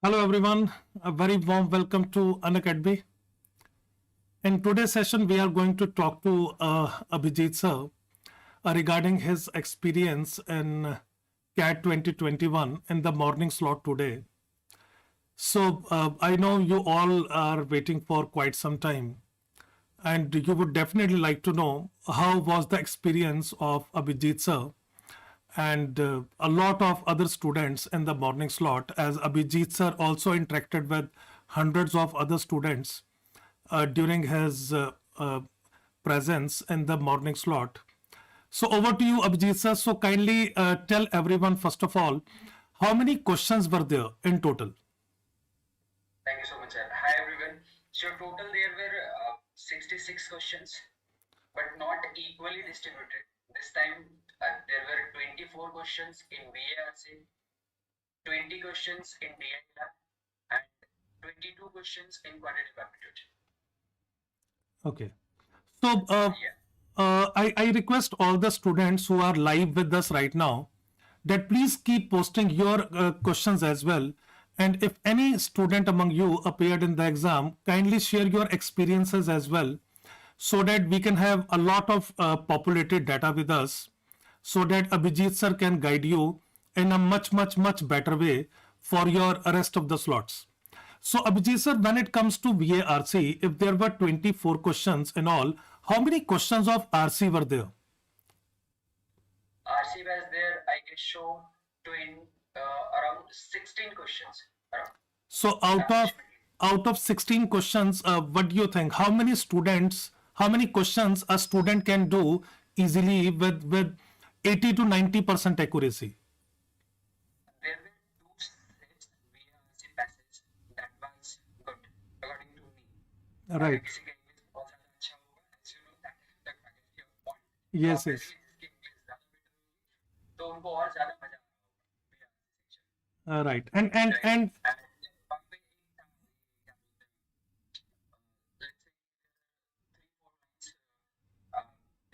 Hello everyone, a very warm welcome to Unacademy. In today's session, we are going to talk to Abhijit sir regarding his experience in CAT 2021 in the morning slot today. So I know you all are waiting for quite some time, and you would definitely like to know how was the experience of Abhijit sir and a lot of other students in the morning slot, as Abhijit sir also interacted with hundreds of other students during his presence in the morning slot. So over to you, Abhijit sir. So kindly tell everyone, first of all, how many questions were there in total? Thank you so much, sir. Hi, everyone. So total there were 66 questions, but not equally distributed. This time there were 24 questions in VARC, 20 questions in DILR, and 22 questions in quantitative aptitude. Okay. So Yeah. I request all the students who are live with us right now that please keep posting your questions as well. And if any student among you appeared in the exam, kindly share your experiences as well so that we can have a lot of populated data with us so that Abhijit sir can guide you in a much better way for your rest of the slots. So Abhijit sir, when it comes to VARC, if there were 24 questions in all, how many questions of RC were there? RC was there, I can show around 16 questions. Around, So approximately. out of 16 questions, what do you think? How many questions a student can do easily with 80 to 90% accuracy? There were two sets VARC passages that was good according to me. अगर Right. किसी का English बहुत ज़्यादा अच्छा होगा, as you know that तक faculty of point, तो Yes, yes. obviously जिसकी इंग्लिश ज़्यादा बेटर होगी, तो उनको और ज़्यादा मजा आना होगा VARC section, Right. And right? And वहाँ पे एक था क्या बोलते हैं, let's say 3-4 lines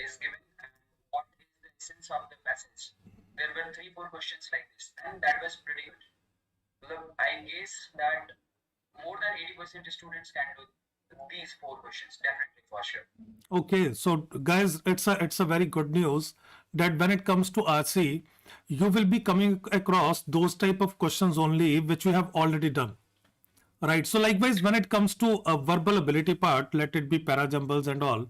is given and what is the essence of the passage. There were 3-4 questions like this, and that was pretty good. Look, I guess that more than 80% students can do these 4 questions, definitely for sure. okay, so guys, it's a very good news that when it comes to RC, you will be coming across those type of questions only which you have already done. Right. So likewise, when it comes to a verbal ability part, let it be parajumbles and all.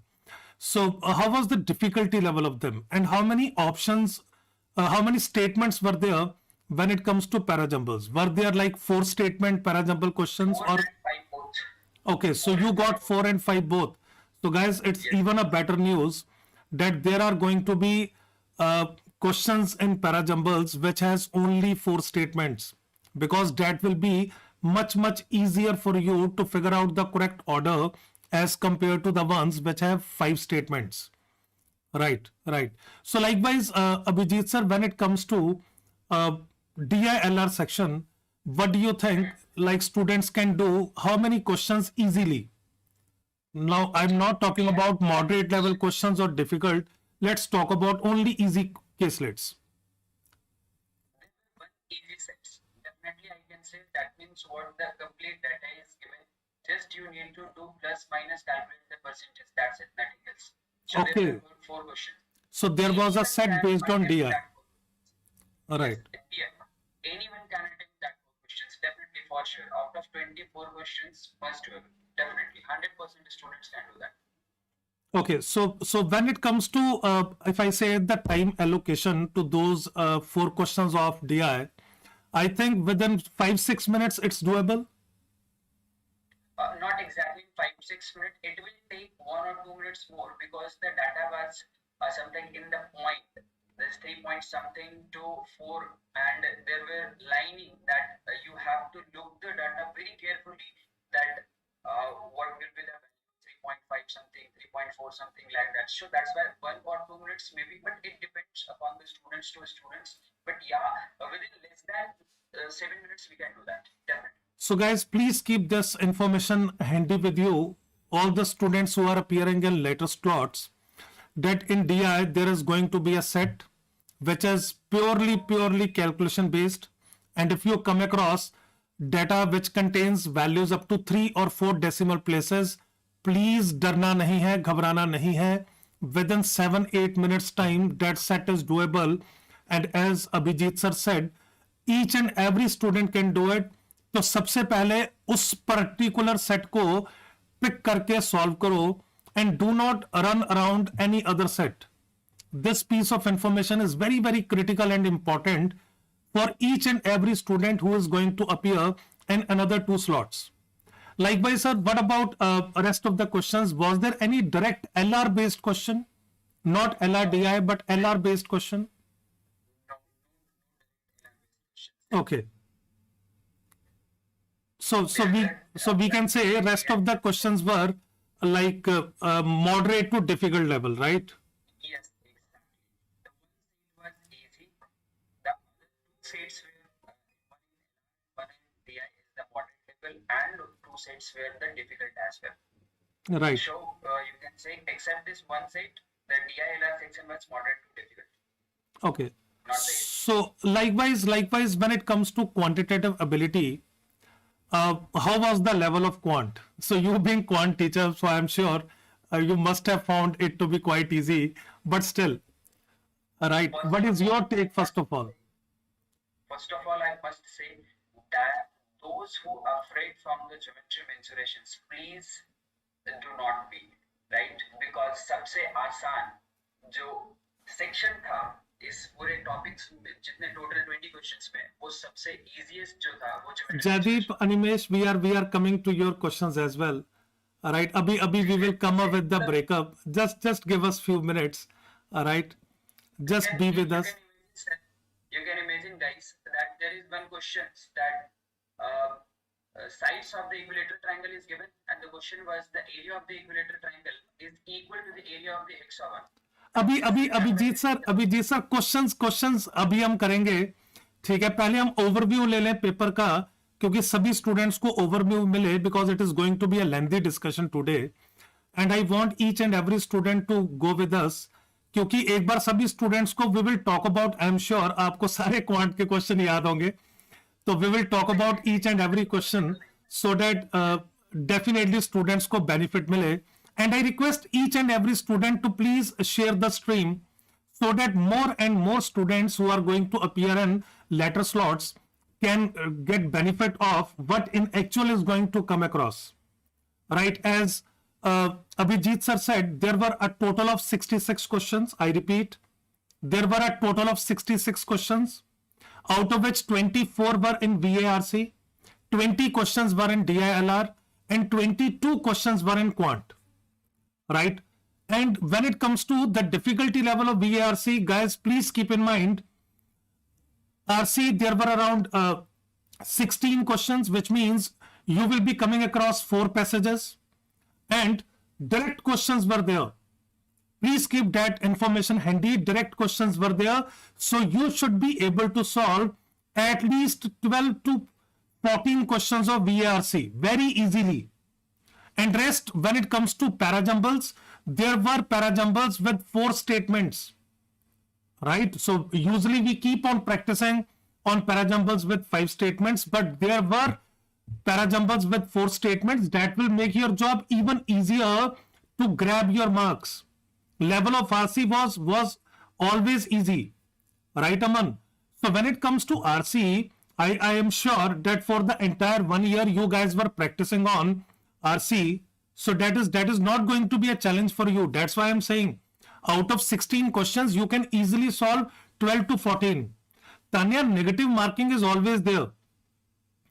So how was the difficulty level of them, and how many options, how many statements were there when it comes to parajumbles? Were there like four statement parajumble questions, 4 or and 5 both. okay? So 4 you and 5 got both. 4 and 5 both. So guys, it's Yes. even a better news that there are going to be questions in parajumbles which has only four statements, because that will be much easier for you to figure out the correct order as compared to the ones which have five statements. Right, right. So likewise, Abhijit sir, when it comes to DILR section, what do you think like students can do? How many questions easily? Now, I'm not talking about moderate level questions or difficult. Let's talk about only easy caselets. There were one easy sets. Definitely, I can say that means what the complete data is given. Just you need to do plus minus calculate the percentage. That's it, nothing else. So there Okay. were 4 questions. So there was a Anyone set can based on attempt DI. that. Yes, Right. yeah. Anyone can attempt that 4 questions. Definitely for sure. Out of 24 questions, must doable. Definitely, 100% students can do that. Okay. So when it comes to if I say the time allocation to those four questions of I think within 5-6 minutes it's doable. Not exactly 5-6 minutes. It will take 1 or 2 minutes more because the data was something in the point. There's 3 point something to 4, and there were lining that you have to look the data very carefully that what will be the value 3.5 something, 3.4 something like that. So that's why 1 or 2 minutes maybe, but it depends upon the students to students. But yeah, within less than 7 minutes we can do that. Definitely. So guys, please keep this information handy with you. All the students who are appearing in later slots, that in DI there is going to be a set which is purely calculation based, and if you come across data which contains values up to 3 or 4 decimal places. Please डरना नहीं है, घबराना नहीं है. Within 7-8 minutes time, that set is doable. And as Abhijit sir said, each and every student can do it. तो सबसे पहले उस particular set को pick करके solve करो and do not run around any other set. This piece of information is very, very critical and important for each and every student who is going to appear in another 2 slots. Likewise, sir, what about rest of the questions? Was there any direct LR based question? Not LRDI, but LR based question? Okay. So we can say rest of the questions were like moderate to difficult level, right? Yes, exactly. The one seat was easy. The other two seats were one in DI is the moderate level, and two seats were the difficult as well. Right. So you can say except this one seat, the DILR section was moderate to difficult. Okay. Not the easy. So likewise, when it comes to quantitative ability, how was the level of quant? So you being quant teacher, so I'm sure you must have found it to be quite easy, but still, right? What is your take first of all? First of all, I must say that those who are afraid from the geometry mensurations, please do not be, right? Because सबसे आसान जो section था इस पूरे topics में जितने total 20 questions में वो सबसे easiest जो था वो geometry Jaideep, Animesh, we are coming to your questions as well. All right, Abhi, we will come up with the breakup. Just give us few minutes. All right, just be with us. You can imagine, guys, that there is one question that sides of the equilateral triangle is given, and the question was the area of the equilateral triangle is equal to the area of the hexagon. Abhijit sir questions अभी हम करेंगे. ठीक है, पहले हम overview ले लें paper का, क्योंकि सभी स्टूडेंट्स को ओवरव्यू मिले, because it is going to be a lengthy discussion today and I want each and every student to go with us, क्योंकि एक बार सभी स्टूडेंट्स को we will talk about, I am sure आपको सारे quant के question याद होंगे, तो we will talk about each and every question so that definitely students को बेनिफिट मिले. And I request each and every student to please share the stream so that more and more students who are going to appear in later slots can get benefit of what in actual is going to come across. Right? As Abhijit sir said, there were a total of 66 questions. I repeat, there were a total of 66 questions, out of which 24 were in VARC, 20 questions were in DILR, and 22 questions were in quant. Right? And when it comes to the difficulty level of VARC, guys, please keep in mind, RC, there were around 16 questions, which means you will be coming across 4 passages, and direct questions were there. Please keep that information handy. Direct questions were there. So you should be able to solve at least 12 to 14 questions of VARC very easily. And rest, when it comes to parajumbles, there were parajumbles with 4 statements, right? So usually we keep on practicing on parajumbles with 5 statements, but there were parajumbles with 4 statements that will make your job even easier to grab your marks. Level of RC was always easy, right, Aman? So when it comes to RC, I am sure that for the entire 1 year you guys were practicing on RC, so that is not going to be a challenge for you. That's why I'm saying out of 16 questions you can easily solve 12 to 14. Tanya, negative marking is always there,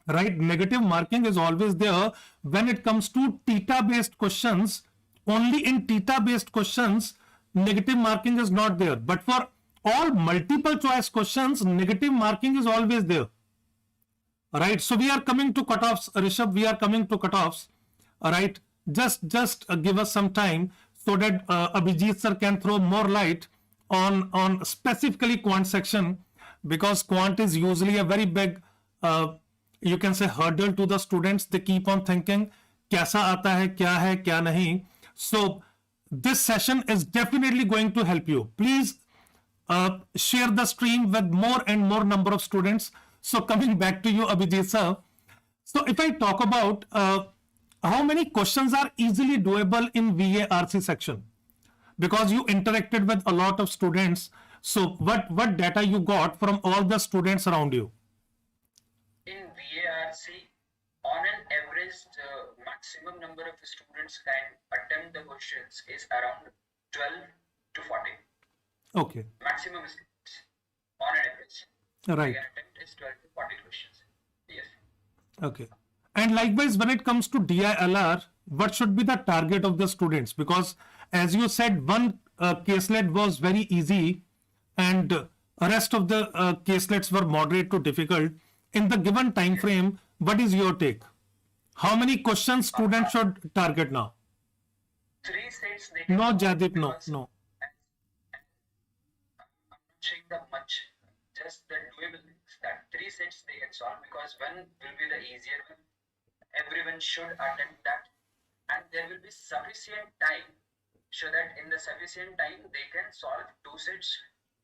right? Negative marking is always there when it comes to theta based questions. Only in theta based questions negative marking is not there, but for all multiple choice questions negative marking is always there, right? So we are coming to cutoffs, Rishabh, we are coming to cutoffs. All right, just give us some time so that Abhijit sir can throw more light on specifically quant section, because quant is usually a very big you can say hurdle to the students. They keep on thinking कैसा आता है क्या नहीं. So this session is definitely going to help you. Please share the stream with more and more number of students. So coming back to you, Abhijit sir, So if I talk about how many questions are easily doable in VARC section, because you interacted with a lot of students, so what data you got from all the students around you? In VARC, on an average, maximum number of students can attempt the questions is around 12 to 14. Okay, Maximum students on an average. right. They can attempt is 12 to 14 questions. Yes. Okay. And likewise, when it comes to DILR, what should be the target of the students? Because as you said, one caselet was very easy and rest of the caselets were moderate to difficult. In the given time frame, what is your take? How many questions students should target now? 3 sets they can No, solve Jadip, no, because no. I'm not saying that much, just the doable things. That 3 sets they can solve because one will be the easier one. Everyone should attempt that, and there will be sufficient time so that in the sufficient time they can solve 2 sets,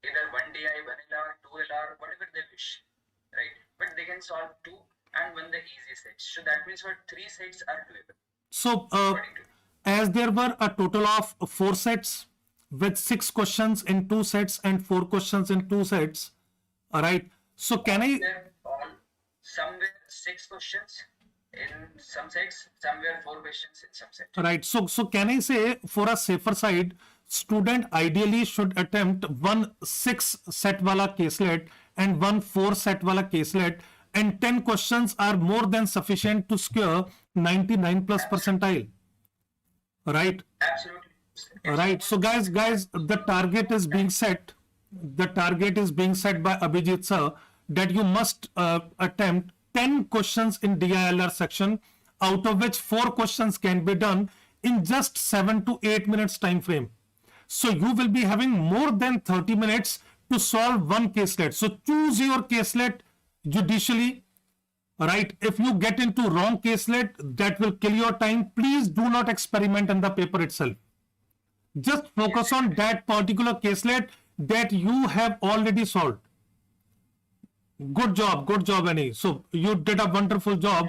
either 1 DI, 1 LR, 2 LR, whatever they wish, right? But they can solve 2 and 1 the easy sets. So that means what 3 sets are doable So, according to me. as there were a total of 4 sets with 6 questions in 2 sets and 4 questions in 2 sets, all right. So, can I, They're all somewhere 6 questions in some sets, somewhere 4 questions in some sets. right? So, can I say for a safer side, student ideally should attempt one 6 set wala caselet and one 4 set wala caselet, and 10 questions are more than sufficient to score 99 plus percentile, right? Absolutely. If Right. So guys, the target is being set. The target is being set by Abhijit sir that you must attempt 10 questions in DILR section, out of which 4 questions can be done in just 7 to 8 minutes time frame. So you will be having more than 30 minutes to solve one caselet. So choose your caselet judicially, right? If you get into wrong caselet, that will kill your time. Please do not experiment in the paper itself. Just focus on that particular caselet that you have already solved. Good job, Annie. So you did a wonderful job.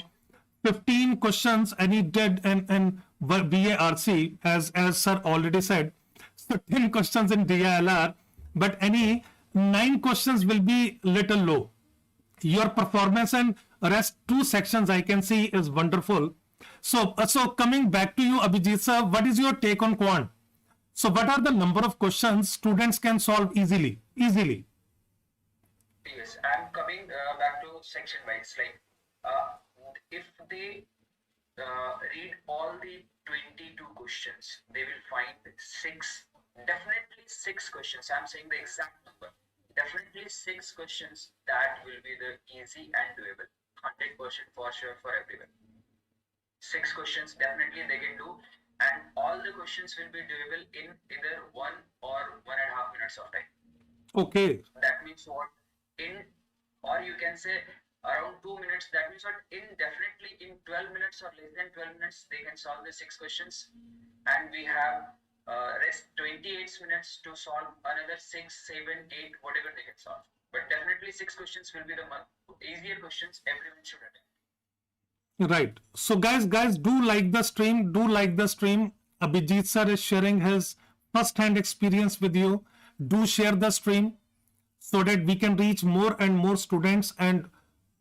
15 questions Annie did in VARC, as sir already said. So 10 questions in DILR, but Annie, 9 questions will be little low. Your performance and rest 2 sections I can see is wonderful. So coming back to you, Abhijit sir, what is your take on quant? So what are the number of questions students can solve easily? Easily. Yes, I'm coming back to section wise. Like, if they read all the 22 questions, they will find definitely 6 questions. I'm saying the exact number. Definitely 6 questions that will be the easy and doable. 100% for sure for everyone. 6 questions definitely they can do, and all the questions will be doable in either 1 or 1.5 minutes of time. Okay. That means what? Or you can say around 2 minutes. That means what? Definitely in 12 minutes or less than 12 minutes, they can solve the 6 questions, and we have rest 28 minutes to solve another 6, 7, 8, whatever they can solve. But definitely 6 questions will be the easier questions everyone should attempt. Right. So guys, do like the stream. Do like the stream. Abhijit sir is sharing his first-hand experience with you. Do share the stream so that we can reach more and more students, and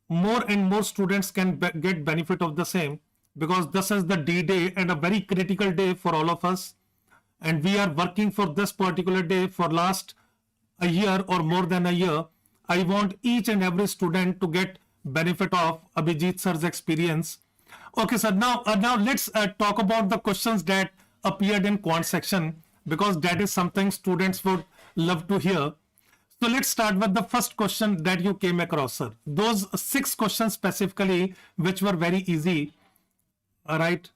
more students can get benefit of the same, because this is the D-Day and a very critical day for all of us. And we are working for this particular day for last a year or more than a year. I want each and every student to get benefit of Abhijit sir's experience. Okay, sir. Now let's talk about the questions that appeared in quant section, because that is something students would love to hear. So let's start with the first question that you came across, sir. Those 6 questions specifically, which were very easy. All right.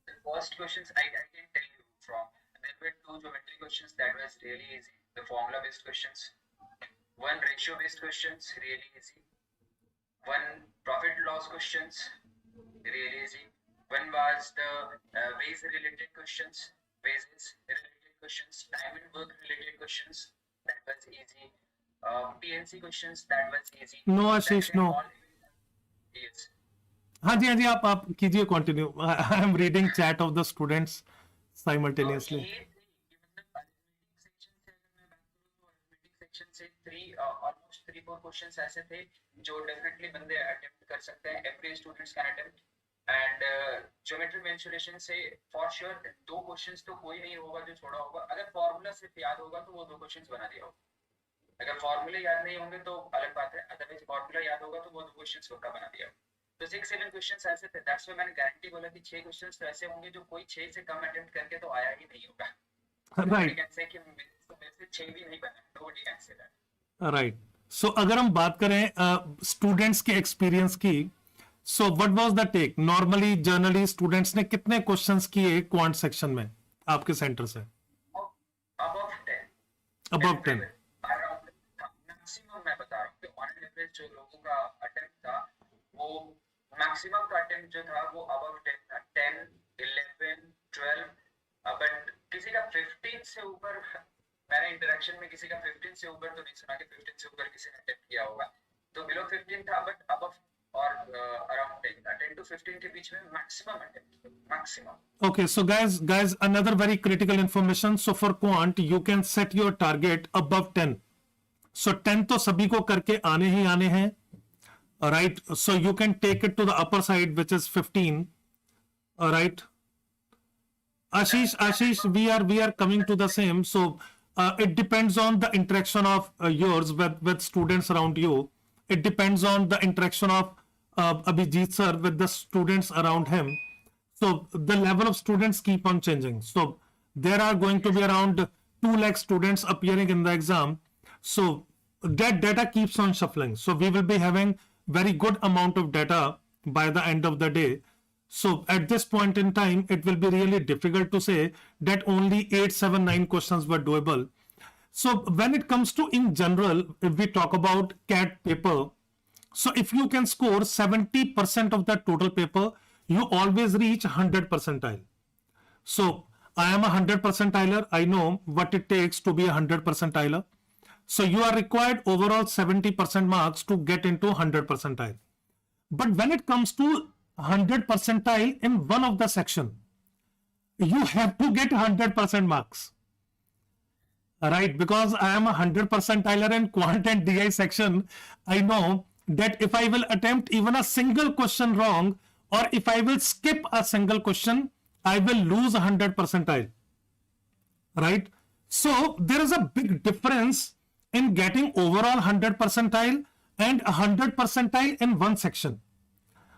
The first questions I can tell you from, there were 2 geometry questions that was really easy. The formula based questions. 1 ratio based questions, really easy. 1 profit loss questions, really easy. 1 was the ways related questions, wages related questions, time and work related questions, that was easy. PNC questions, that was easy. No, Ashish, That can no. all, yes. हाँ जी आप कीजिए continue. I am reading chat off the students तो simultaneously. ये थे कि मतलब arithmetic section से three almost 3-4 questions ऐसे थे जो डेफिनेटली बंदे अटेम्प्ट कर सकते हैं. Every students can attempt. And geometry mensuration से फॉर श्योर 2 क्वेश्चंस तो कोई नहीं होगा जो छोड़ा होगा. अगर फॉर्मूला सिर्फ याद होगा तो वो 2 क्वेश्चंस बना दिया होगा. अगर फॉर्मूले याद नहीं होंगे तो अलग बात है. अदरवाइज फॉर्मूला याद होगा तो वो 2 क्वेश्चंस पक्का बना दिया होगा. तो 6-7 क्वेश्चंस ऐसे थे. दैट्स व्हाई मैंने गारंटी बोला कि 6 क्वेश्चंस तो ऐसे होंगे जो कोई 6 से कम अटेम्प्ट करके तो आया ही नहीं होगा. Nobody राइट can say कि मेरे से 6 भी नहीं बना. Nobody can say that. Right. So अगर हम बात करें स्टूडेंट्स के एक्सपीरियंस की, so what was the take? Normally generally students ने कितने क्वेश्चंस किए क्वांट सेक्शन में आपके सेंटर से? Above 10. अबव 10. Around मैक्सिमम मैं बता रहा हूँ कि ऑन एवरेज जो लोगों का अटेम्प्ट था वो मैक्सिमम का अटेम्प्ट जो था वो अबव 10 था. 10, 11, 12. बट किसी का 15 से ऊपर मैंने इंटरेक्शन में किसी का 15 से ऊपर तो नहीं सुना कि 15 से ऊपर किसी ने अटेम्प्ट किया होगा. तो बिलो 15 था बट अबव और अराउंड 10 था. 10 to 15 के बीच में maximum attempt. Maximum. Okay, so guys, another very critical information. So for quant, you can set your target above 10. So 10 तो सभी को करके आने ही आने हैं, right? So you can take it to the upper side, which is 15, right? Ashish, we are coming to the same. So it depends on the interaction of yours with students around you. It depends on the interaction of Abhijit sir with the students around him. So the level of students keep on changing. So there are going to be around 2 lakh students appearing in the exam. So that data keeps on shuffling. So we will be having very good amount of data by the end of the day. So at this point in time, it will be really difficult to say that only 8, 7, 9 questions were doable. So when it comes to in general, if we talk about CAT paper, so if you can score 70% of the total paper, you always reach 100 percentile. So I am a 100 percentiler. I know what it takes to be a 100 percentiler. So you are required overall 70% marks to get into 100 percentile. But when it comes to 100 percentile in one of the section, you have to get 100% marks. Right, because I am a 100 percentiler in quant and DI section, I know that if I will attempt even a single question wrong, or if I will skip a single question, I will lose 100 percentile. Right? So there is a big difference in getting overall 100 percentile and 100 percentile in one section.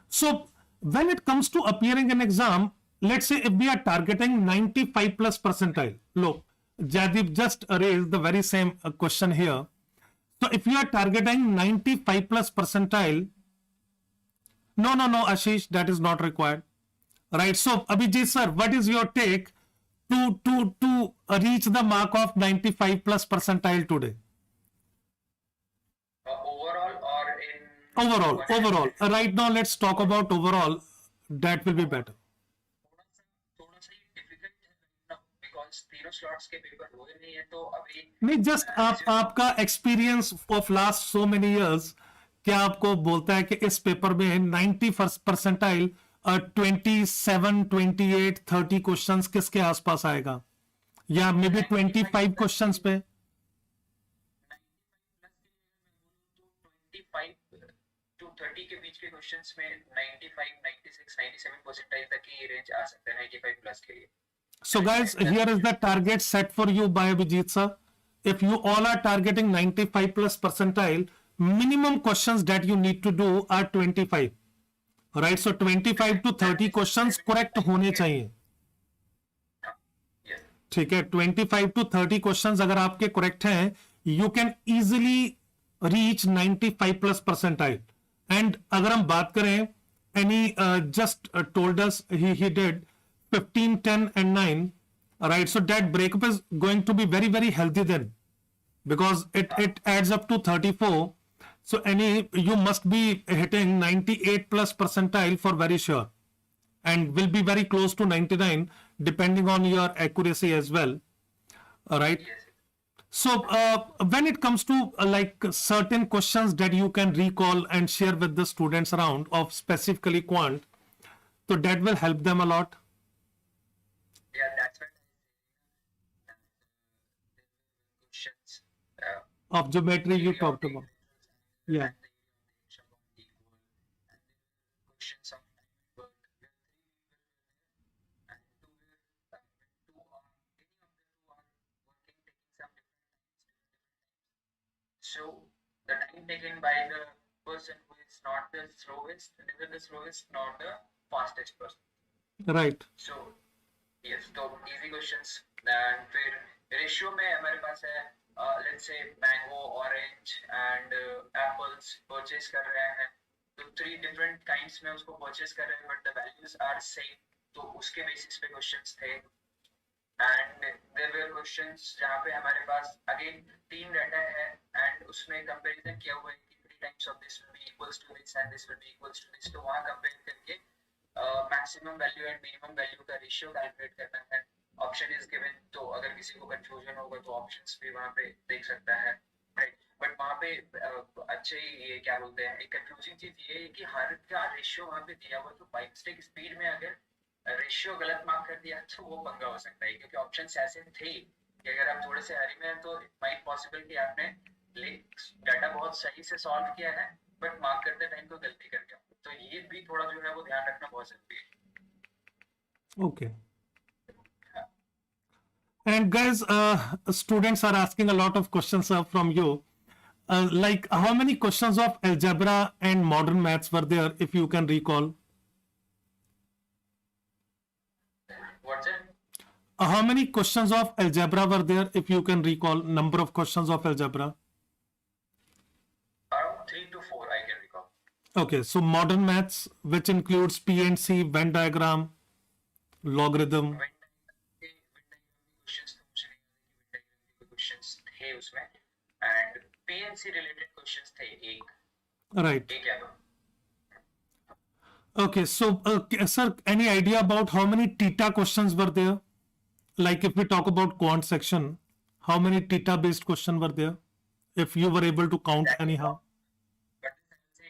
So when it comes to appearing in exam, let's say if we are targeting 95 plus percentile, look, Jadip just raised the very same question here. So if you are targeting 95 plus percentile, no, Ashish, that is not required. Right. So Abhijit sir, what is your take to reach the mark of 95 plus percentile today? Overall or in Overall. Right now, let's talk about overall. That will be better. थोड़ा सा ही difficult है because तीनों slots के paper हुए नहीं है तो अभी नहीं, जस्ट आपका experience of last so many years क्या आपको बोलता है कि इस पेपर में 90 परसेंटाइल 27, 28, 30 क्वेश्चंस किसके आसपास आएगा, या मे बी 25 क्वेश्चंस पे? 25 टू 30 के बीच के क्वेश्चंस में 95, 96, 97 परसेंटाइल तक की रेंज आ सकता है 95 प्लस के लिए. So guys, here is the target set for you by Abhijit sir. If you all are targeting 95 plus percentile, minimum questions that you need to do are 25. Right? So 25 to 30 questions correct होने चाहिए. ठीक है, 25 to 30 questions अगर आपके correct हैं, you can easily reach 95 plus percentile. And अगर हम बात करें, any just told us he did 15, 10 and 9, right? So that breakup is going to be very, very healthy then, because it adds up to 34. So you must be hitting 98 plus percentile for very sure, and will be very close to 99 depending on your accuracy as well. All right. So when it comes to like certain questions that you can recall and share with the students around of specifically quant, so that will help them a lot. Yeah, that's what questions. Of geometry you Theory of talked the about. differentials Yeah. and the equation of equal, and then questions of time and work. Where three people and two were when two are any of the two are working taking some different times. So the time taken by the person who is not the slowest, neither the slowest nor the fastest person. Right. So yes, तो easy questions and फिर ratio में हमारे पास है let's say mango, orange and apples purchase कर रहे हैं तो three different kinds में उसको purchase कर रहे हैं but the values are same तो उसके basis पे questions थे and there were questions जहाँ पे हमारे पास again तीन डाटा है and उसमें comparison किया हुआ है कि three times of this will be equals to this and this will be equals to this तो वहाँ compare करके maximum value and minimum value का रेशियो कैलकुलेट करना है ऑप्शन इज गिवन तो अगर किसी को कंफ्यूजन होगा तो ऑप्शंस भी वहां पे देख सकता है राइट बट वहां पे अच्छे ये क्या बोलते हैं एक कंफ्यूजिंग चीज ये है कि हर का रेशियो वहां पे दिया हुआ तो बाइक स्टिक स्पीड में अगर रेशियो गलत मार्क कर दिया तो वो पंगा हो सकता है क्योंकि ऑप्शंस ऐसे थे कि अगर आप थोड़े से हरी में हैं तो माइट पॉसिबल कि आपने डाटा बहुत सही से सॉल्व किया है बट मार्क करते टाइम को गलती कर गया तो ये भी थोड़ा जो है वो ध्यान रखना बहुत जरूरी है Okay. And guys, students are asking a lot of questions from you. Like how many questions of algebra and modern maths were there, if you can recall? What's it? How many questions of algebra were there, if you can recall? Number of questions of algebra. Around 3 to 4 I can recall. Okay, so modern maths, which includes P and C, Venn diagram, logarithm. Venn diagram questions थे उसमें and PNC related questions थे एक Right. एक या दो Okay, so sir, any idea about how many theta questions were there? Like if we talk about quant section, how many theta based questions were there? If you were able to count anyhow. but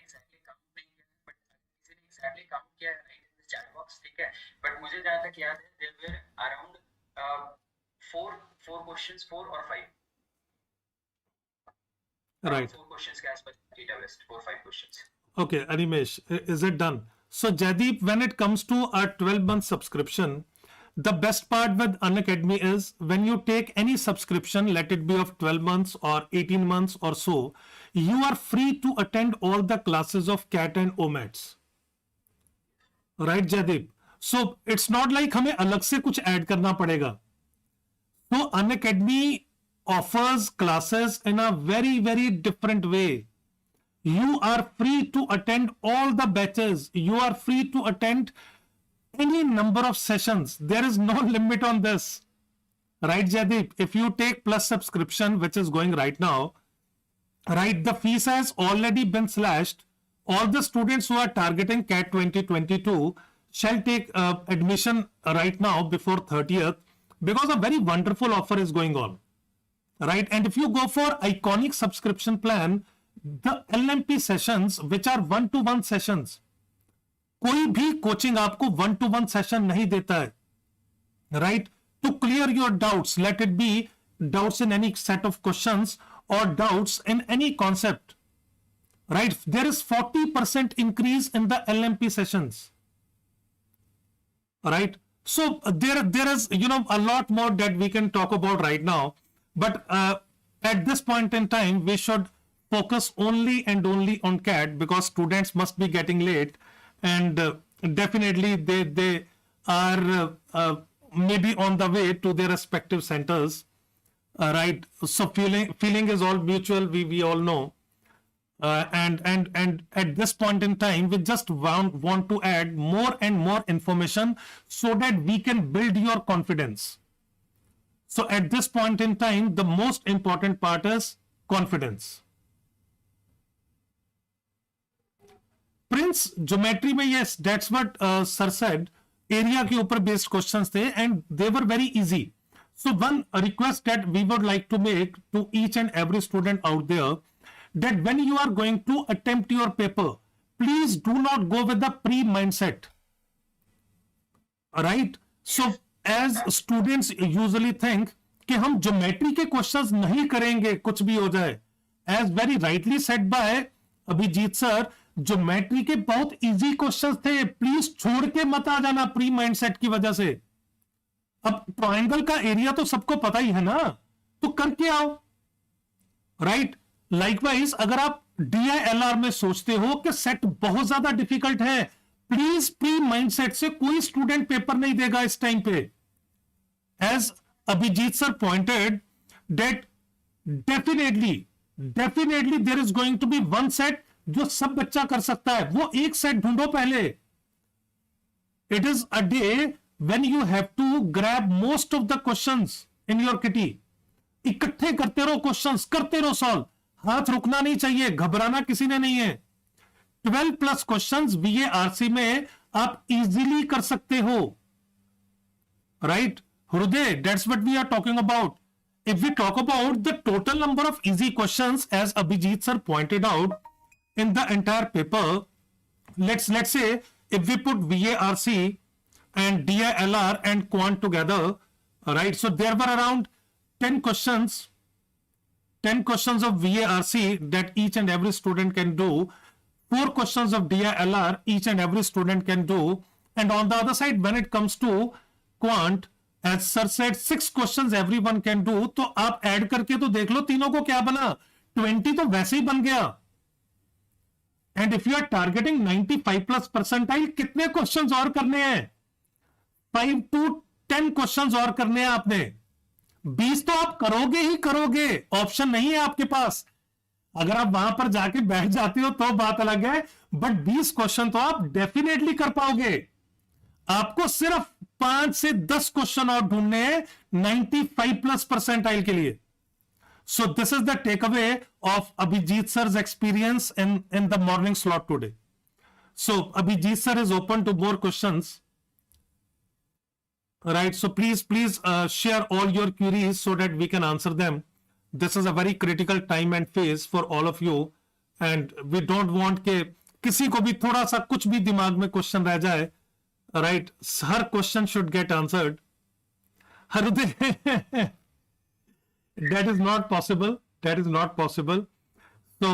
exactly count नहीं किया है but किसी ने exactly count किया है right in the chat box ठीक है but मुझे जहाँ तक याद है there were around four questions 4 or 5 Right. 4 questions के आसपास theta based 4-5 questions Okay, Animesh, is it done? So, Jaideep, when it comes to a 12-month subscription, the best part with Unacademy is when you take any subscription, let it be of 12 months or 18 months or so, you are free to attend all the classes of CAT and OMATs. Right, Jaideep? So, it's not like हमें अलग से कुछ add करना पड़ेगा. So, Unacademy offers classes in a very, very different way. You are free to attend all the batches. You are free to attend any number of sessions. There is no limit on this. Right, Jaideep? If you take plus subscription, which is going right now, right, the fees has already been slashed. All the students who are targeting CAT 2022 shall take admission right now before 30th because a very wonderful offer is going on. Right? And if you go for iconic subscription plan, the LMP sessions, which are one-to-one sessions, कोई भी coaching आपको one-to-one session नहीं देता है, right? To clear your doubts, let it be doubts in any set of questions or doubts in any concept, right? There is 40% increase in the LMP sessions, right? So there is a lot more that we can talk about right now, but at this point in time we should focus only and only on CAT because students must be getting late and definitely they are maybe on the way to their respective centers, right? So feeling is all mutual, we all know, and at this point in time we just want to add more and more information so that we can build your confidence. So at this point in time the most important part is confidence. Prince, geometry में yes, that's what sir said, area के ऊपर based questions थे and they were very easy. So one request that we would like to make to each and every student out there, that when you are going to attempt your paper, please do not go with the pre-mindset. Right? So as students usually think कि हम geometry के questions नहीं करेंगे कुछ भी हो जाए, as very rightly said by Abhijit sir, geometry के बहुत इजी क्वेश्चंस थे, प्लीज छोड़ के मत आ जाना प्री माइंडसेट की वजह से। अब ट्रायंगल का एरिया तो सबको पता ही है ना, तो करके आओ। राइट? लाइकवाइज अगर आप DILR में सोचते हो कि सेट बहुत ज्यादा डिफिकल्ट है, प्लीज प्री माइंडसेट से कोई स्टूडेंट पेपर नहीं देगा इस टाइम पे। As Abhijit sir pointed that definitely there is going to be one set जो सब बच्चा कर सकता है, वो एक सेट ढूंढो पहले। It is a day when you have to grab most of the questions in your kitty. इकट्ठे करते रहो क्वेश्चंस, करते रहो सॉल्व, हाथ रुकना नहीं चाहिए, घबराना किसी ने नहीं है। 12+ क्वेश्चंस VARC में आप इजीली कर सकते हो। Right Hriday, that's what we are talking about. If we talk about the total number of easy questions, as Abhijit sir pointed out in the entire paper, let's say if we put VARC and DILR and quant together, right? So there were around 10 questions of VARC that each and every student can do. 4 questions of DILR each and every student can do. And on the other side, when it comes to quant, as sir said, 6 questions everyone can do. तो आप add करके तो देख लो तीनों को क्या बना, 20 तो वैसे ही बन गया। And if you are targeting 95+ percentile, कितने क्वेश्चंस और करने हैं? 5 to 10 क्वेश्चंस और करने हैं आपने। 20 तो आप करोगे ही करोगे, ऑप्शन नहीं है आपके पास। अगर आप वहां पर जाके बैठ जाते हो तो बात अलग है, बट 20 क्वेश्चन तो आप डेफिनेटली कर पाओगे। आपको सिर्फ 5 से 10 क्वेश्चन और ढूंढने हैं 95+ परसेंटाइल के लिए। So this is the takeaway of Abhijeet sir's experience in the morning slot today. So Abhijit sir is open to more questions. Right, so please share all your queries so that we can answer them. This is a very critical time and phase for all of you, and we don't want के किसी को भी थोड़ा सा कुछ भी दिमाग में क्वेश्चन रह जाए। Right, her question should get answered. हृदय, that is not possible. So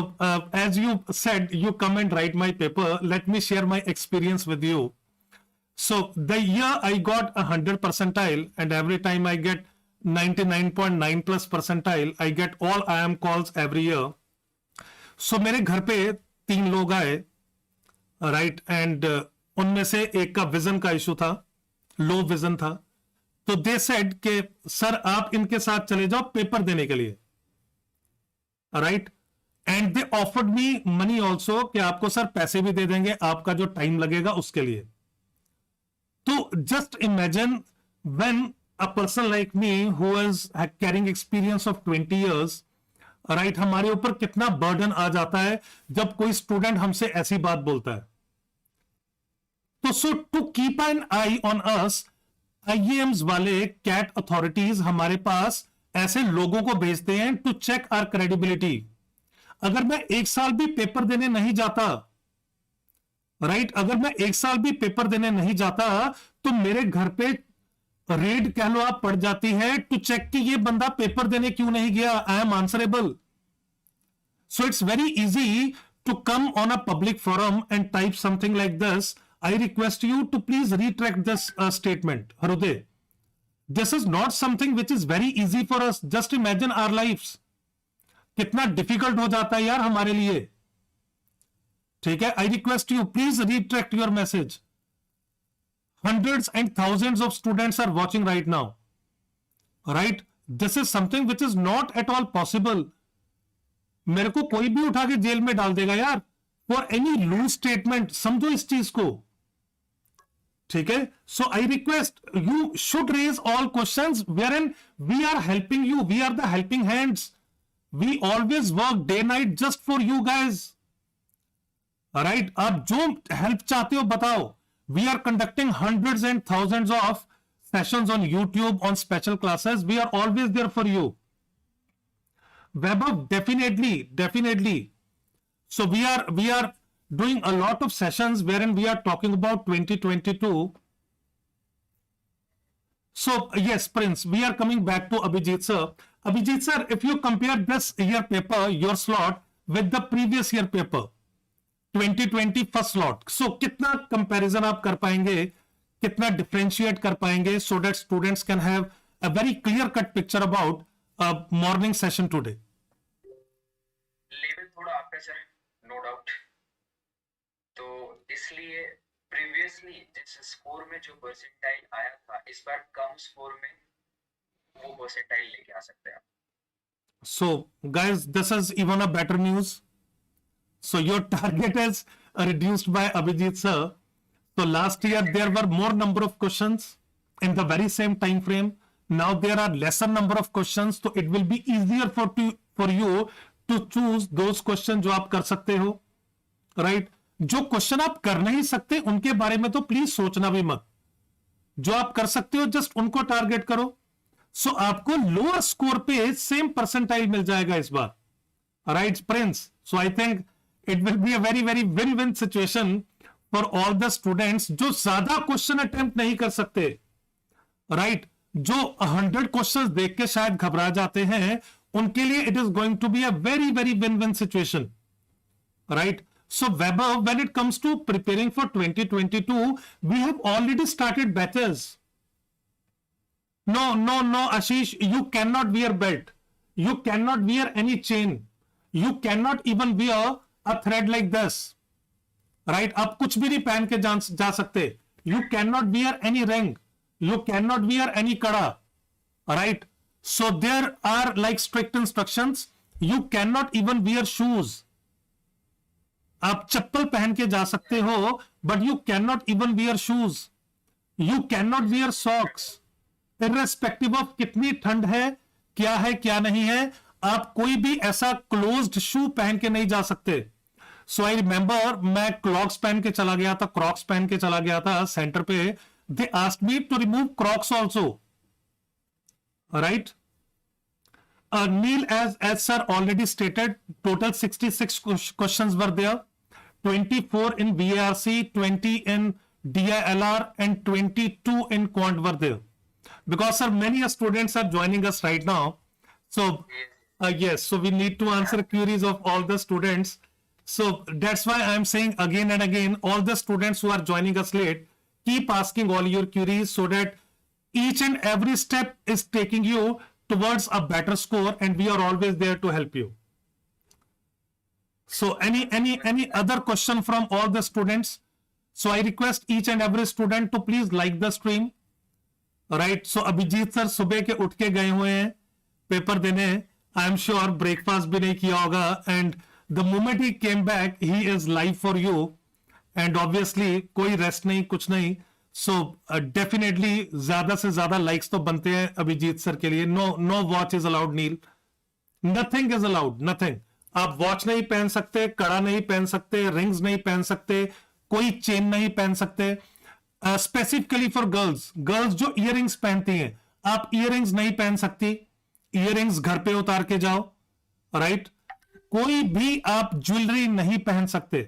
as you said, you come and write my paper. Let me share my experience with you. So the year I got 100 percentile, and every time I get 99.9+ percentile, I get all IIM calls every year. So मेरे घर पे 3 लोग आए, right, and उनमें से एक का vision का इशू था, लो विजन था। तो दे सेड कि सर आप इनके साथ चले जाओ पेपर देने के लिए, right, and they offered me money also कि आपको सर पैसे भी दे देंगे, आपका जो टाइम लगेगा उसके लिए। तो just imagine when a person like me who is carrying experience of 20 years, right, हमारे ऊपर कितना बर्डन आ जाता है जब कोई स्टूडेंट हमसे ऐसी बात बोलता है। तो so to keep an eye on us, IIMs वाले कैट अथॉरिटीज हमारे पास ऐसे लोगों को भेजते हैं टू चेक आवर क्रेडिबिलिटी। अगर मैं 1 साल भी पेपर देने नहीं जाता, राइट, अगर मैं 1 साल भी पेपर देने नहीं जाता तो मेरे घर पे रेड कह लो आप पड़ जाती है टू चेक कि ये बंदा पेपर देने क्यों नहीं गया। I am answerable. So it's very easy to come on a public forum and type something like this. I request you to please retract this statement. Hruday, this is not something which is very easy for us. Just imagine our lives. कितना difficult हो जाता है यार हमारे लिए। ठीक है, आई request you please retract your message. Hundreds and thousands of students are watching right now. Right? This is something which is not at all possible. मेरे को कोई भी उठा के जेल में डाल देगा यार for any loose statement. समझो इस चीज को, ठीक है। So I request you should raise all questions wherein we are helping you. We are the helping hands. We always work day night just for you guys. Alright? आप जो help चाहते हो बताओ। We are conducting hundreds and thousands of sessions on YouTube, on special classes, we are always there for you. Vaibhav, definitely. So we are doing a lot of sessions wherein we are talking about 2022. So yes, Prince, we are coming back to Abhijit sir. Abhijit sir, if you compare this year paper, your slot, with the previous year paper, 2020 first slot, so कितना comparison आप कर पाएंगे, कितना differentiate कर पाएंगे, so that students can have a very clear cut picture about morning session today? Level थोड़ा up है सर, नो डाउट। तो इसलिए प्रीवियसली जिस स्कोर में जो परसेंटाइल आया था, इस बार कम स्कोर में वो परसेंटाइल लेके आ सकते हैं आप। So guys, this is even a better news. So your target is reduced by Abhijit sir. So last year there were more number of questions in the very same time frame. Now there are lesser number of questions, so it will be easier for you to choose those questions जो आप कर सकते हो, right? जो question आप कर नहीं सकते उनके बारे में तो प्लीज सोचना भी मत, जो आप कर सकते हो जस्ट उनको टारगेट करो। सो आपको लोअर स्कोर पे सेम परसेंटाइल मिल जाएगा इस बार, right Prince? So I think it will be a very very win win situation for all the students जो ज्यादा क्वेश्चन अटेम्प्ट नहीं कर सकते, राइट? जो 100 क्वेश्चंस देख के शायद घबरा जाते हैं, उनके लिए it is going to be a very very win win situation, right? So Weber, when it comes to preparing for 2022, we have already started batches. No, Ashish, you cannot wear belt. You cannot wear any chain. You cannot even wear a thread like this. Right? आप कुछ भी नहीं पहन के जा सकते. You cannot wear any ring. You cannot wear any kada. Right? So there are like strict instructions. You cannot even wear shoes. आप चप्पल पहन के जा सकते हो, but you can not even wear shoes, you can not wear socks, irrespective of कितनी ठंड है क्या नहीं है, आप कोई भी ऐसा क्लोज्ड शू पहन के नहीं जा सकते। सो आई रिमेंबर मैं क्लॉक्स पहन के चला गया था, क्रॉक्स पहन के चला गया था सेंटर पे, they asked me to remove crocs also, right? Neil, as sir already stated, total 66 questions were there, 24 in VARC, 20 in DILR, and 22 in Quant were there. Because sir, many students are joining us right now, so yes, so we need to answer queries of all the students. So that's why I'm saying again and again, all the students who are joining us late, keep asking all your queries so that each and every step is taking you towards a better score, and we are always there to help you. So any other question from all the students? So I request each and every student to please like the stream, right? So Abhijit sir सुबह के उठ के गए हुए हैं paper देने, I am sure breakfast भी नहीं किया होगा, and the moment he came back he is live for you, and obviously कोई रेस्ट नहीं, कुछ नहीं। सो डेफिनेटली ज्यादा से ज्यादा लाइक्स तो बनते हैं अभिजीत सर के लिए। No watch is allowed Neil, nothing is allowed, nothing. आप वॉच नहीं पहन सकते, कड़ा नहीं पहन सकते, रिंग्स नहीं पहन सकते, कोई चेन नहीं पहन सकते। स्पेसिफिकली फॉर गर्ल्स, गर्ल्स जो इयररिंग्स पहनती हैं, आप इयररिंग्स नहीं पहन सकती, इयररिंग्स घर पे उतार के जाओ, राइट? कोई भी आप ज्वेलरी नहीं पहन सकते।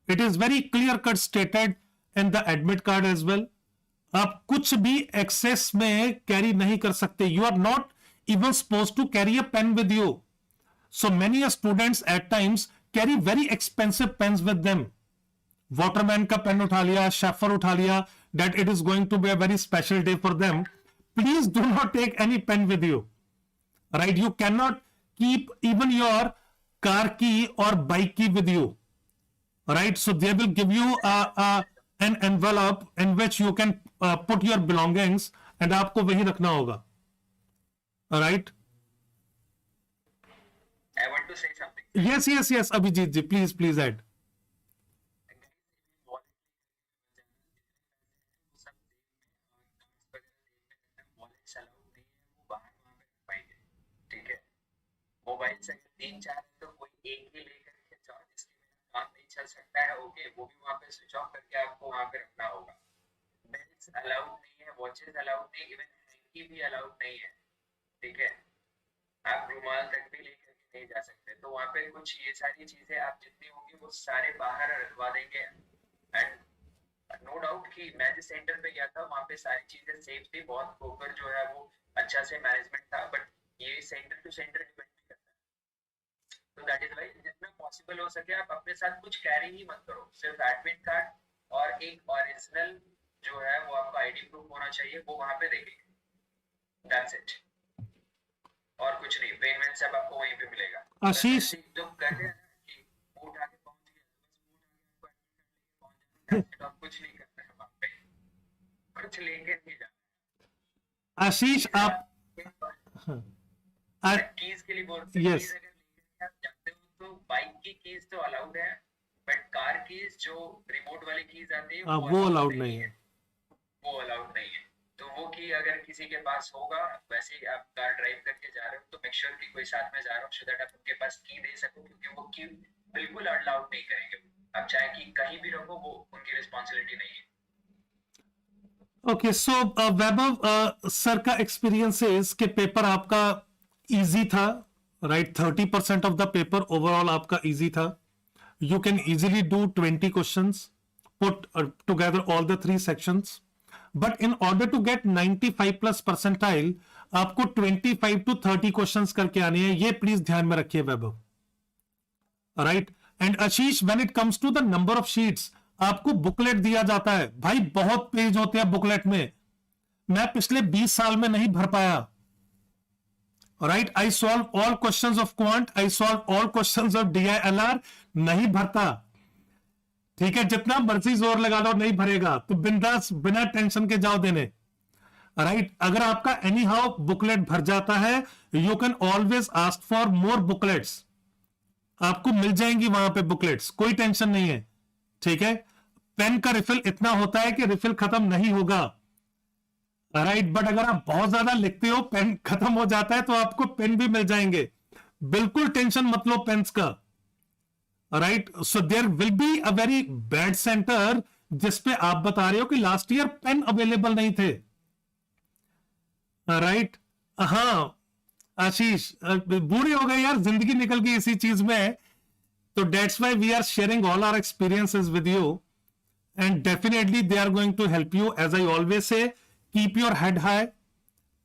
It is very clear cut stated in the admit card as well. आप कुछ भी एक्सेस में कैरी नहीं कर सकते। You are not even suppose to carry a pen with you. So many students at times carry very expensive pens with them. Waterman का pen उठा लिया, शेफर उठा लिया, that it is going to be a very special day for them. Please do not take any pen with you, right? You cannot keep even your car key or bike key with you, right? So they will give you an envelope in which you can put your belongings, and आपको वही रखना होगा, right? I want to say something. Yes, Abhijit ji, please add. Mobile से 3-4 तो कोई एक ही लेकर के जाओ, जिसके बिना काम नहीं चल सकता है, ओके, वो भी वहाँ पे स्विच ऑफ करके आपको वहाँ पे रखना होगा। बेल्स अलाउड नहीं है, वॉचेस अलाउड नहीं, इवन हैंकी भी अलाउड नहीं है, ठीक है, आप रुमाल तक भी लेकर के नहीं जा सकते। तो वहाँ पे कुछ ये सारी चीजें आप जितनी होंगी वो सारे बाहर रखवा देंगे। एंड नो डाउट कि मैं जिस सेंटर पे गया था वहाँ पे सारी चीजें सेफ थी, बहुत प्रॉपर जो है वो अच्छा से मैनेजमेंट था, बट ये सेंटर टू सेंटर डिपेंड भी करता है। तो दैट इज वाई जितना पॉसिबल हो सके आप अपने साथ कुछ कैरी ही मत करो, सिर्फ एडमिट कार्ड और एक ओरिजिनल जो है वो आपका आईडी प्रूफ होना चाहिए, वो वहाँ पे देखेंगे, दैट्स इट, और कुछ नहीं। पेन वेन सब आपको वहीं पे मिलेगा। आशीष, जो कर रहे हैं कि वो उठा के पहुंच गए, बस वो उठा के पहुंच जाना, तो आप कुछ नहीं करना है वहाँ पे, कुछ लेके नहीं जाना। आशीष आप कीज के लिए बोलते यस, कीज अगर लेके आप जाते हो तो बाइक की कीज तो अलाउड है, बट कार कीज जो रिमोट वाली कीज आती है वो अलाउड नहीं है। वो अलाउड नहीं है। तो वो की अगर किसी के पास होगा, वैसे ही आप कार ड्राइव करके जा रहे हो तो मेक श्योर कि कोई साथ में जा रहा हो, सो दैट आप उनके पास की दे सको, क्योंकि वो की बिल्कुल अलाउड नहीं करेंगे। आप चाहे कि कहीं भी रखो, वो उनकी रिस्पॉन्सिबिलिटी नहीं है। ओके, सो वैभव सर का एक्सपीरियंस इज कि पेपर आपका इजी था, right? 30% of the paper overall आपका इजी था। You can easily do 20 questions, put together all the 3 sections, but in order to get 95 plus percentile आपको 25 to 30 questions करके आने हैं, ये प्लीज ध्यान में रखिए Vaibhav, right? And Ashish, when it comes to the number of sheets, आपको बुकलेट दिया जाता है, भाई बहुत पेज होते हैं बुकलेट में, मैं पिछले 20 साल में नहीं भर पाया, right? I solve all questions of quant, I solve all questions of DILR, नहीं भरता, ठीक है? जितना मर्जी जोर लगा लो नहीं भरेगा, तो बिंदास बिना टेंशन के जाओ देने, राइट? अगर आपका एनी हाउ बुकलेट भर जाता है, you can always ask for more booklets, आपको मिल जाएंगी वहां पे बुकलेट्स, कोई टेंशन नहीं है, ठीक है? पेन का रिफिल इतना होता है कि रिफिल खत्म नहीं होगा, राइट? बट अगर आप बहुत ज्यादा लिखते हो, पेन खत्म हो जाता है, तो आपको पेन भी मिल जाएंगे, बिल्कुल टेंशन मत लो पेन्स का, right? So there will be a very bad centre जिसपे आप बता रहे हो कि लास्ट ईयर पेन अवेलेबल नहीं थे, राइट? हाँ आशीष, बूढ़े हो गए यार, जिंदगी निकल गई इसी चीज में, तो that's why we are sharing all our experiences with you, and definitely they are going to help you. As I always say, keep your head high,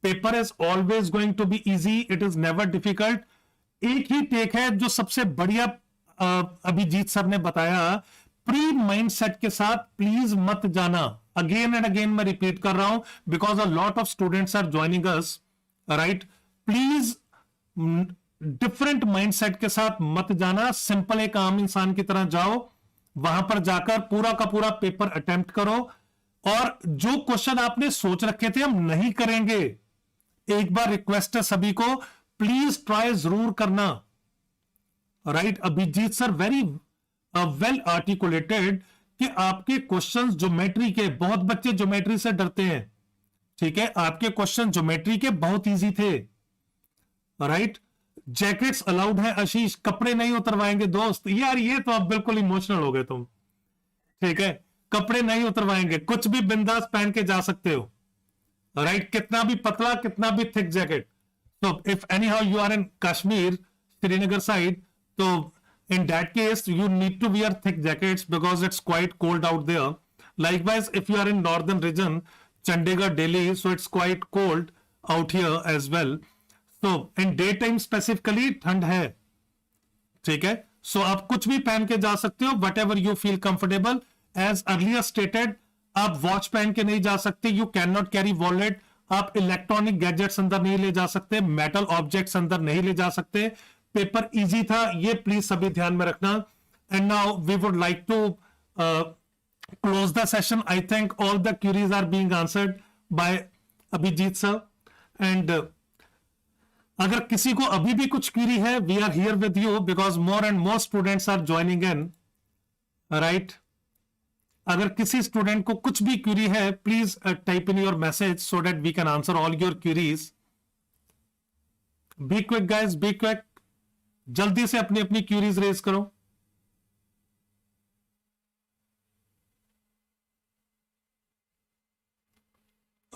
paper is always going to be easy, it is never difficult. एक ही take है जो सबसे बढ़िया Abhijit sir ने बताया, pre mindset के साथ please मत जाना, अगेन एंड अगेन मैं रिपीट कर रहा हूं, because a lot of students are joining us, right? Please different mindset के साथ मत जाना, सिंपल एक आम इंसान की तरह जाओ, वहां पर जाकर पूरा का पूरा पेपर अटेम्प्ट करो, और जो क्वेश्चन आपने सोच रखे थे हम नहीं करेंगे, एक बार रिक्वेस्ट है सभी को, प्लीज ट्राई जरूर करना, right? Abhijit sir very well articulated कि आपके क्वेश्चंस ज्योमेट्री के, बहुत बच्चे ज्योमेट्री से डरते हैं, ठीक है? आपके क्वेश्चन ज्योमेट्री के बहुत इजी थे, राइट? जैकेट्स अलाउड है आशीष, कपड़े नहीं उतरवाएंगे दोस्त, यार ये तो आप बिल्कुल इमोशनल हो गए तुम, ठीक है? कपड़े नहीं उतरवाएंगे, कुछ भी बिंदास पहन के जा सकते हो, राइट? कितना भी पतला, कितना भी thick jacket. So if anyhow you are in Kashmir, Srinagar side, so in that case you need to wear thick jackets because it's quite cold out there. Likewise, if you are in northern region, Chandigarh, Delhi, so it's quite cold out here as well. So in daytime specifically ठंड है, ठीक है? So आप कुछ भी पहन के जा सकते हो, whatever you feel comfortable. As earlier stated, आप वॉच पहन के नहीं जा सकते, you cannot carry wallet, आप इलेक्ट्रॉनिक गैजेट्स अंदर नहीं ले जा सकते, मेटल ऑब्जेक्ट्स अंदर नहीं ले जा सकते। पेपर इजी था, ये प्लीज सभी ध्यान में रखना। And now we would like to close the session. I think all the queries are being answered by Abhijit sir, and अगर किसी को अभी भी कुछ क्यूरी है, we are here with you because more and more students are joining in, right? अगर किसी student को कुछ भी क्यूरी है, please type in your message so that we can answer all your queries. Be quick guys, be quick, जल्दी से अपनी अपनी क्यूरीज रेज करो।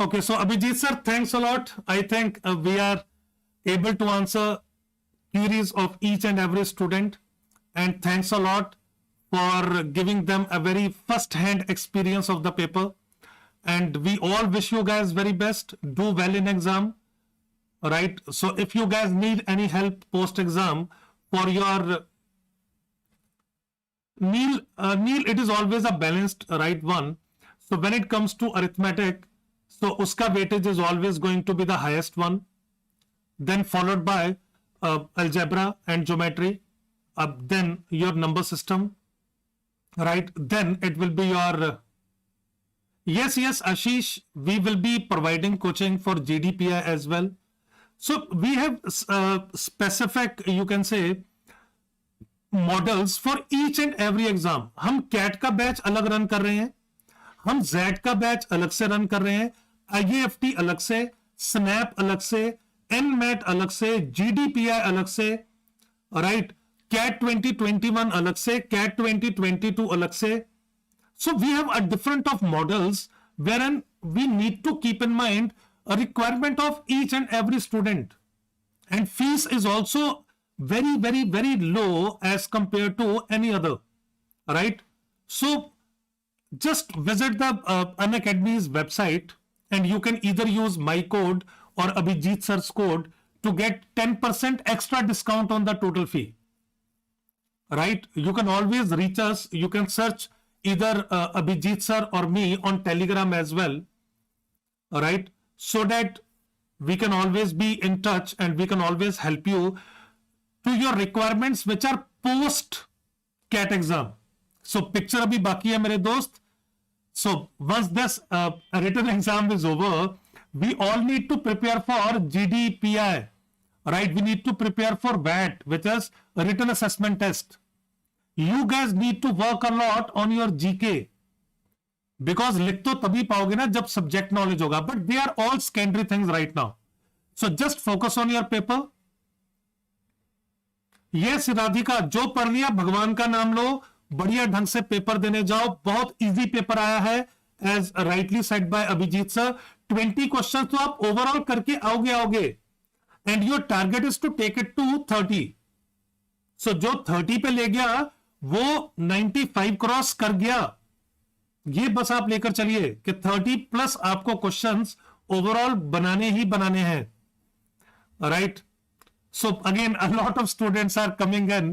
Okay, so Abhijit sir, thanks a lot. I think we are able to answer queries of each and every student, and thanks a lot for giving them a very first-hand experience of the paper. And we all wish you guys very best. Do well in exam, right? So if you guys need any help post-exam for your Neil, it is always a balanced right one. So when it comes to arithmetic, so uska weightage is always going to be the highest one, then followed by algebra and geometry, then your number system, right? Then it will be your yes, Ashish, we will be providing coaching for GDPI as well. So we have specific, you can say, models for each and every exam. हम cat का batch अलग run कर रहे हैं, हम Z का batch अलग से रन कर रहे हैं, आईएएफटी अलग से, स्नैप अलग से, एनमैट अलग से, जीडीपीआई अलग से, राइट, कैट 2021 अलग से, कैट 2022 अलग से. So we have a different of models wherein we need to keep in mind a requirement of each and every student, and fees is also very low as compared to any other, right? So just visit the Unacademy's website and you can either use my code or Abhijit sir's code to get 10% extra discount on the total fee, right? You can always reach us. You can search either Abhijit sir or me on Telegram as well, right? So that we can always be in touch and we can always help you to your requirements which are post CAT exam. So picture abhi baki hai mere dost. So once this written exam is over, we all need to prepare for GDPI, right? We need to prepare for VAT, which is a written assessment test. You guys need to work a lot on your GK, because लिख तो तभी पाओगे ना जब subject knowledge होगा, but they are all secondary things right now. So just focus on your paper. Yes Radhika, जो पढ़ लिया भगवान का नाम लो, बढ़िया ढंग से पेपर देने जाओ. बहुत इजी पेपर आया है, as rightly said by Abhijit sir. 20 question तो आप ओवरऑल करके आओगे, and your target is to take it to 30. सो जो 30 पे ले गया वो 95 क्रॉस कर गया. ये बस आप लेकर चलिए कि 30 प्लस आपको क्वेश्चंस ओवरऑल बनाने ही बनाने हैं, right? So again, a lot of students are coming in.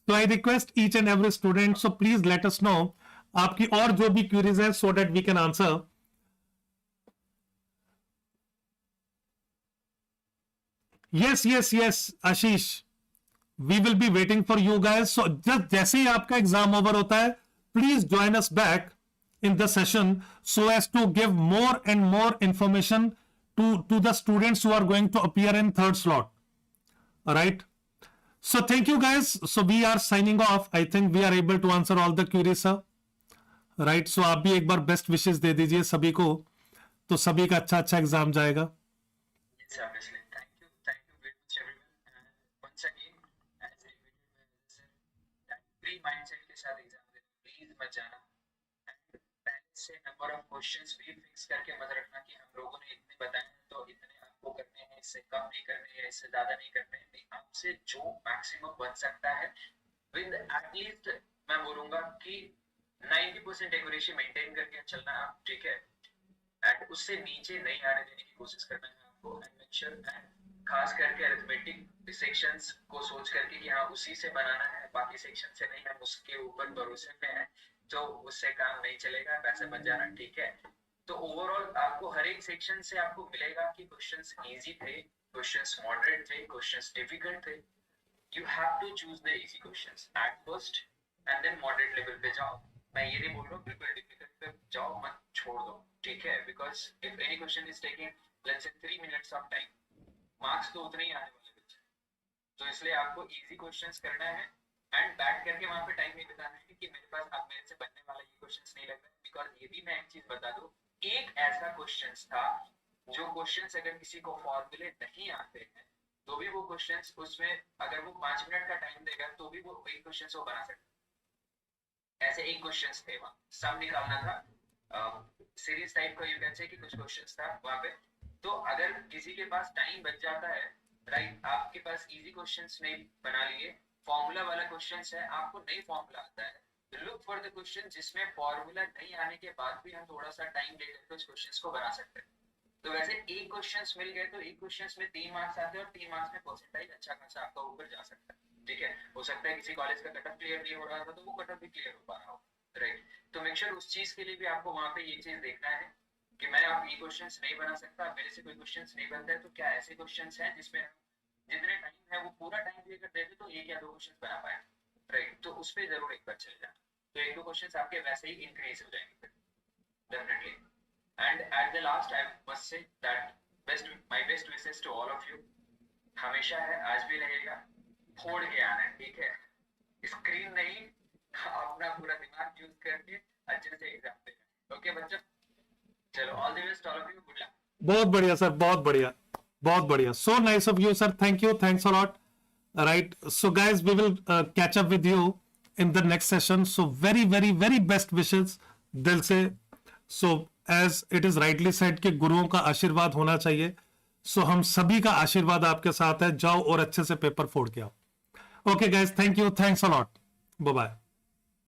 So I request each and every student, so please let us know आपकी और जो भी queries है, so that we can answer. Yes, Ashish. We will be waiting for you guys. So just जैसे ही आपका exam over होता है, please join us back in the session so as to give more and more information to the students who are going to appear in third slot. All right. So thank you guys. So we are signing off. I think we are able to answer all the queries, sir. Right. So आप भी एक बार best wishes दे दीजिए सभी को, तो सभी का अच्छा एग्जाम जाएगा. Yes, obviously. Thank you very much everyone. And once again, as repeated by sir, that free mindset के साथ एग्जाम देना प्लीज मत जाना. And पहले से नंबर ऑफ क्वेश्चंस भी फिक्स करके मत रखना कि हम लोगों ने इतने बताए हैं तो इतने आपको करने हैं, इससे कम नहीं करने हैं, इससे ज्यादा नहीं करने हैं. आपसे जो मैक्सिमम बन सकता है विद एटलीस्ट मैं बोलूंगा कि 90% एक्यूरेसी मेंटेन करके चलना है आप, ठीक है? एंड उससे नीचे नहीं आने देने की कोशिश करना है आपको. एंड मेक श्योर, एंड खास करके अरिथमेटिक सेक्शंस को सोच करके कि हाँ उसी से बनाना है, बाकी सेक्शन से नहीं, हम उसके ऊपर भरोसे में है, तो उससे काम नहीं चलेगा, पैसे बन जाना, ठीक है? तो ओवरऑल आपको हर एक सेक्शन से आपको मिलेगा कि क्वेश्चंस इजी थे, क्वेश्चंस मॉडरेट थे, क्वेश्चंस डिफिकल्ट थे. You have to choose the easy questions at first and then moderate level पे जाओ. मैं ये नहीं बोल रहा हूँ बिल्कुल डिफिकल्ट पे जाओ मत, छोड़ दो, ठीक है? Because if any question is taking let's say 3 minutes of time, marks तो उतने ही आने वाले बच्चे. तो इसलिए आपको इजी क्वेश्चंस करना है एंड बैठ करके वहां पे टाइम नहीं बिताना है कि मेरे पास अब मेरे से बनने वाला ये क्वेश्चंस नहीं लग रहा है. बिकॉज ये भी मैं एक चीज बता दूं, एक ऐसा क्वेश्चंस था जो क्वेश्चंस अगर किसी को फॉर्मूले नहीं आते हैं तो भी वो क्वेश्चंस उसमें अगर वो 5 मिनट का टाइम देगा तो भी वो एक क्वेश्चंस वो बना सकता. ऐसे एक क्वेश्चंस थे वहां, सम निकालना था, सीरीज टाइप का यू कैन से कि कुछ क्वेश्चंस था वहां पे। तो अगर किसी के पास टाइम बच जाता है, राइट, आपके पास इजी क्वेश्चंस नहीं बना लिए, फॉर्मूला वाला क्वेश्चंस है, आपको नहीं फॉर्मूला आता है, तो लुक फॉर द क्वेश्चन जिसमें फॉर्मूला नहीं आने के बाद भी हम थोड़ा सा टाइम लेकर के उस क्वेश्चंस को बना सकते हैं। तो वैसे एक क्वेश्चंस मिल गए तो एक क्वेश्चंस में 3 मार्क्स आते हैं और 3 मार्क्स में परसेंटाइज अच्छा खासा आपका ऊपर जा सकता है। ठीक है, हो सकता है किसी कॉलेज का कट ऑफ क्लियर नहीं हो रहा था तो वो कट ऑफ भी क्लियर हो पा रहा हो, राइट। तो मेक श्योर उस चीज के लिए भी आपको वहां पे ये चीज देखना है कि मैं अब ये क्वेश्चंस नहीं बना सकता, मेरे से कोई क्वेश्चंस नहीं बनता है, तो क्या ऐसे क्वेश्चंस हैं जिसमें जितने टाइम है वो पूरा टाइम लेकर देते तो एक या दो क्वेश्चंस बना पाए, राइट। तो उस पे जरूर एक बार चले जाना, तो एक दो क्वेश्चंस आपके वैसे ही इंक्रीज हो जाएंगे definitely. And at the last, I must say that my best wishes to all of you. हमेशा है, आज भी रहेगा, फोड़ के आना है, ठीक है। स्क्रीन नहीं, अपना पूरा दिमाग यूज करके अच्छे से एग्जाम देना। ओके बच्चों, चलो, all the best all of you, good luck. बहुत बढ़िया सर, बहुत बढ़िया, बहुत बढ़िया. So nice of you, sir. Thank you. Thanks a lot. All right. So guys, we will catch up with you in the next session. So very, very, very best wishes दिल से. So as it is rightly said कि गुरुओं का आशीर्वाद होना चाहिए. So हम सभी का आशीर्वाद आपके साथ है. जाओ और अच्छे से पेपर फोड़ के आओ. Okay guys, thank you. Thanks a lot. Bye bye.